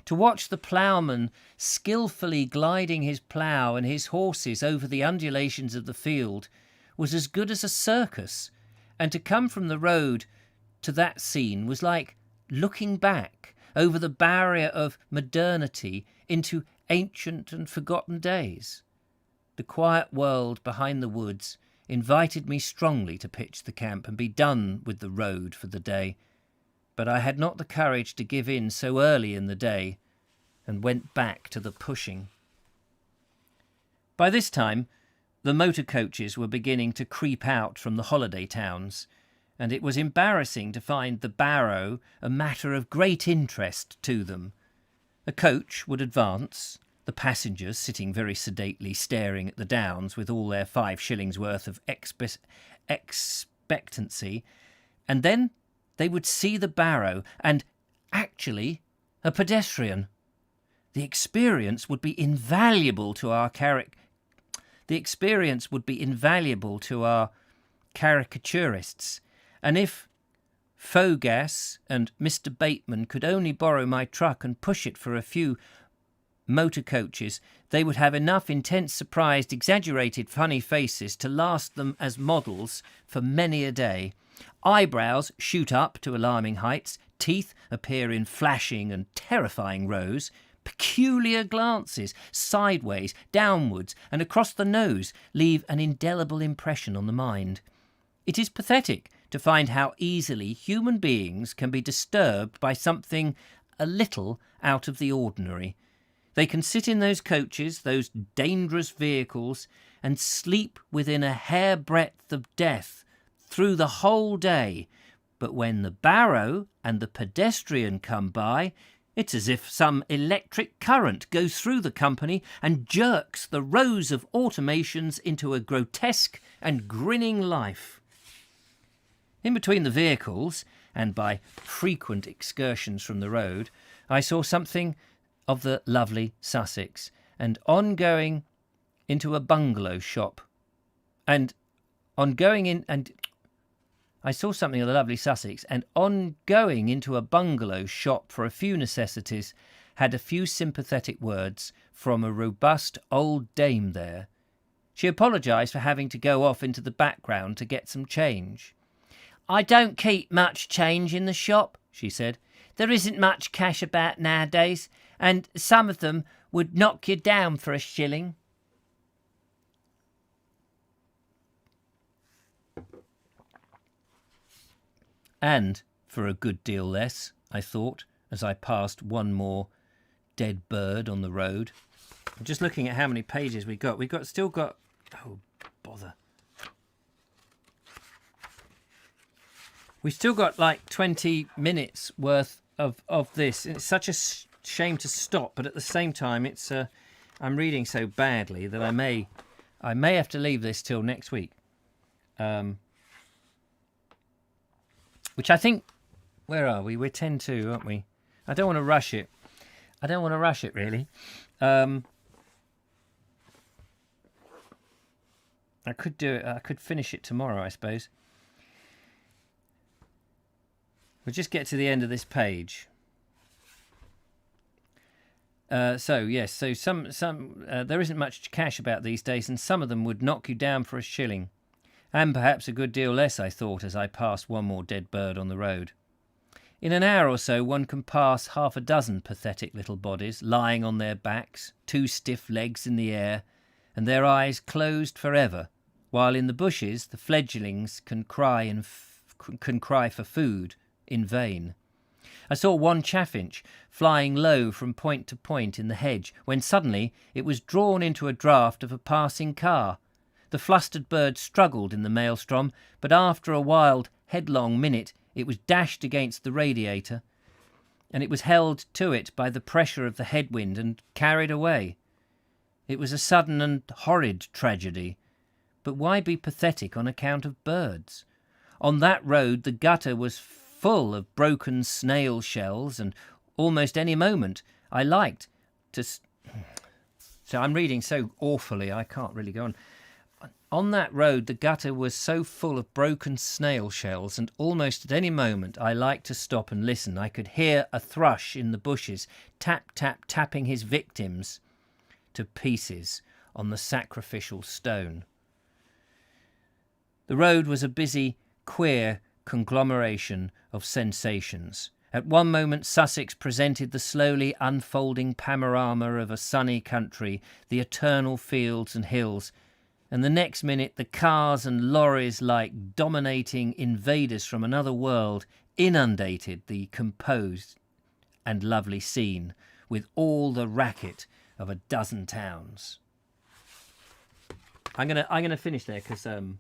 To watch the ploughman skilfully gliding his plough and his horses over the undulations of the field was as good as a circus, and to come from the road to that scene was like looking back over the barrier of modernity into ancient and forgotten days. The quiet world behind the woods invited me strongly to pitch the camp and be done with the road for the day, but I had not the courage to give in so early in the day, and went back to the pushing. By this time, the motor coaches were beginning to creep out from the holiday towns, and it was embarrassing to find the barrow a matter of great interest to them. A coach would advance, the passengers sitting very sedately staring at the downs with all their 5 shillings worth of expectancy, and then they would see the barrow and, actually, a pedestrian. The experience would be invaluable to our caricaturists, and if Fogas and Mr. Bateman could only borrow my truck and push it for a few motor coaches, they would have enough intense, surprised, exaggerated, funny faces to last them as models for many a day. Eyebrows shoot up to alarming heights, teeth appear in flashing and terrifying rows, peculiar glances, sideways, downwards, and across the nose, leave an indelible impression on the mind. It is pathetic to find how easily human beings can be disturbed by something a little out of the ordinary. They can sit in those coaches, those dangerous vehicles, and sleep within a hairbreadth of death through the whole day, but when the barrow and the pedestrian come by, it's as if some electric current goes through the company and jerks the rows of automations into a grotesque and grinning life. In between the vehicles, and by frequent excursions from the road, I saw something of the lovely Sussex, and on going into a bungalow shop, and on going in and I saw something of the lovely Sussex, and on going into a bungalow shop for a few necessities, had a few sympathetic words from a robust old dame there. She apologised for having to go off into the background to get some change. "I don't keep much change in the shop," she said. "There isn't much cash about nowadays, and some of them would knock you down for a shilling." And for a good deal less, I thought, as I passed one more dead bird on the road. I'm just looking at how many pages we got. Still got... Oh, bother. We've still got like 20 minutes worth of this. It's such a shame to stop, but at the same time, it's I'm reading so badly that I may have to leave this till next week. Which I think, where are we? We're 10-2, aren't we? I don't want to rush it. Really. I could do it. I could finish it tomorrow, I suppose. We'll just get to the end of this page. So some there isn't much cash about these days, and some of them would knock you down for a shilling. And perhaps a good deal less, I thought, as I passed one more dead bird on the road. In an hour or so one can pass 6 pathetic little bodies lying on their backs, 2 stiff legs in the air, and their eyes closed forever, while in the bushes the fledglings can cry for food in vain. I saw one chaffinch flying low from point to point in the hedge, when suddenly it was drawn into a draught of a passing car. The flustered bird struggled in the maelstrom, but after a wild, headlong minute it was dashed against the radiator, and it was held to it by the pressure of the headwind and carried away. It was a sudden and horrid tragedy, but why be pathetic on account of birds? On that road the gutter was full of broken snail shells and Almost any moment I liked to... So I'm reading so awfully, I can't really go on. On that road, the gutter was so full of broken snail shells, and almost at any moment I liked to stop and listen. I could hear a thrush in the bushes, tap, tap, tapping his victims to pieces on the sacrificial stone. The road was a busy, queer conglomeration of sensations. At one moment, Sussex presented the slowly unfolding panorama of a sunny country, the eternal fields and hills, and the next minute the cars and lorries, like dominating invaders from another world, inundated the composed and lovely scene with all the racket of a dozen towns. I'm gonna finish there because I'm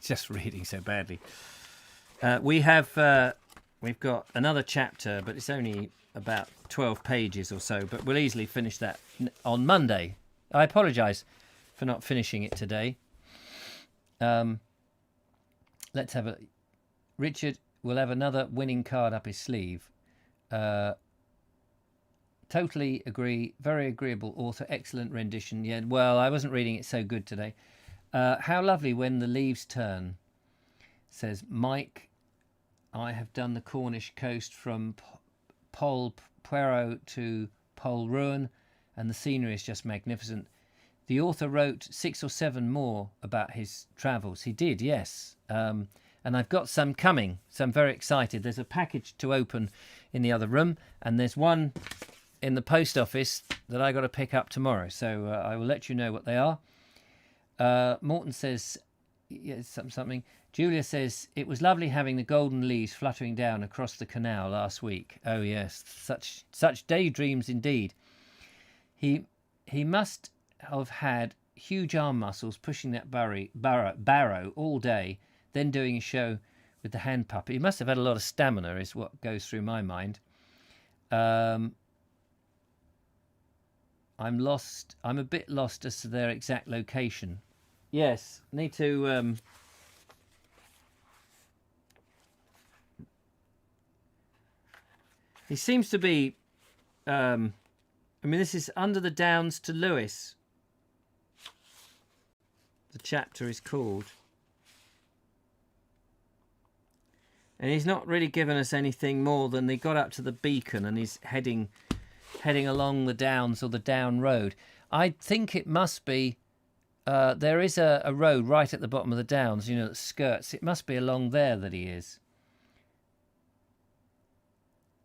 just reading so badly. We've got another chapter, but it's only about 12 pages or so, but we'll easily finish that on Monday. I apologise for not finishing it today. Let's have a... Richard will have another winning card up his sleeve. Totally agree. Very agreeable author. Excellent rendition. Yeah, well, I wasn't reading it so good today. How lovely when the leaves turn, says Mike. I have done the Cornish coast from Pol Puero to Pol Ruin, and the scenery is just magnificent. The author wrote 6 or 7 more about his travels. He did, yes. And I've got some coming, so I'm very excited. There's a package to open in the other room, and there's one in the post office that I got to pick up tomorrow. So I will let you know what they are. Morton says, yes, something. Julia says, it was lovely having the golden leaves fluttering down across the canal last week. Oh, yes, such daydreams indeed. He must have had huge arm muscles pushing that barrow all day, then doing a show with the hand puppet. He must have had a lot of stamina, is what goes through my mind. I'm lost. I'm a bit lost as to their exact location. Yes, need to... He seems to be... I mean, this is Under the Downs to Lewis. The chapter is called. And he's not really given us anything more than they got up to the beacon and he's heading along the downs or the down road. I think it must be... there is a road right at the bottom of the downs, you know, that skirts. It must be along there that he is.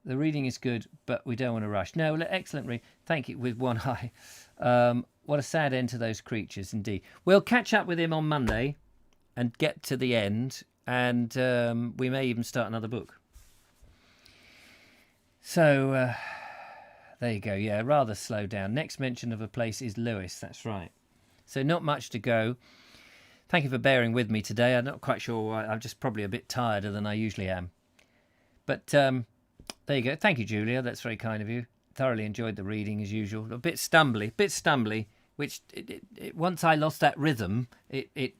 The reading is good, but we don't want to rush. No, excellent read. Thank you, with one eye. What a sad end to those creatures, indeed. We'll catch up with him on Monday and get to the end, and we may even start another book. So, there you go. Yeah, rather slow down. Next mention of a place is Lewis. That's right. So not much to go. Thank you for bearing with me today. I'm not quite sure why. I'm just probably a bit tireder than I usually am. But... there you go. Thank you, Julia. That's very kind of you. Thoroughly enjoyed the reading as usual. A bit stumbly, which once I lost that rhythm, I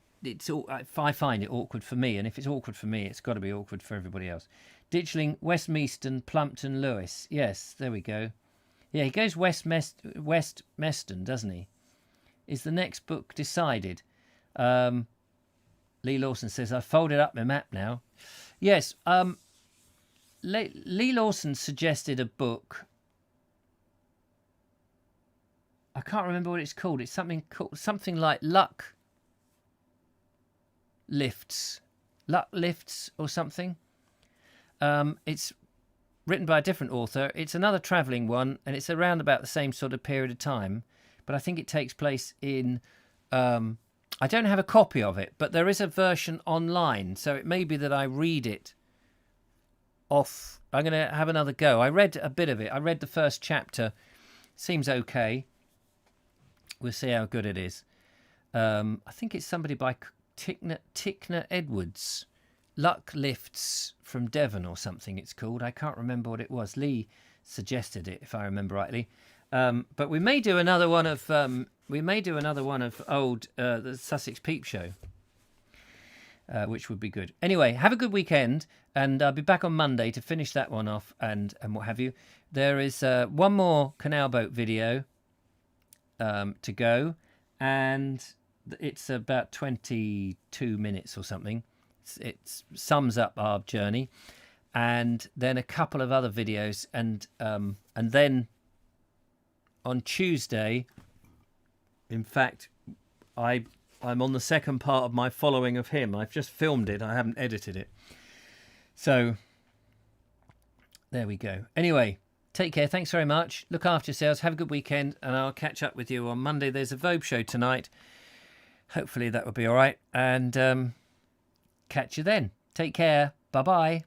find it awkward for me. And if it's awkward for me, it's got to be awkward for everybody else. Ditchling, Westmeaston, Plumpton, Lewis. Yes, there we go. Yeah, he goes Westmeston, doesn't he? Is the next book decided? Lee Lawson says, I've folded up my map now. Yes, Lee Lawson suggested a book. I can't remember what it's called. It's something like Luck Lifts or something. It's written by a different author. It's another travelling one, and it's around about the same sort of period of time. But I think it takes place in... I don't have a copy of it, but there is a version online, so it may be that I read it off. I'm going to have another go. I read a bit of it. I read the first chapter. Seems okay. We'll see how good it is. I think it's somebody by Tickner Edwards. Luck Lifts from Devon or something it's called. I can't remember what it was. Lee suggested it, if I remember rightly. But we may do another one of old the Sussex Peep Show. which would be good. Anyway, have a good weekend, and I'll be back on Monday to finish that one off and what have you. There is one more canal boat video to go, and it's about 22 minutes or something. It sums up our journey, and then a couple of other videos, and then on Tuesday, in fact, I'm on the second part of my following of him. I've just filmed it. I haven't edited it. So there we go. Anyway, take care. Thanks very much. Look after yourselves. Have a good weekend, and I'll catch up with you on Monday. There's a Vogue show tonight. Hopefully that will be all right. And catch you then. Take care. Bye-bye.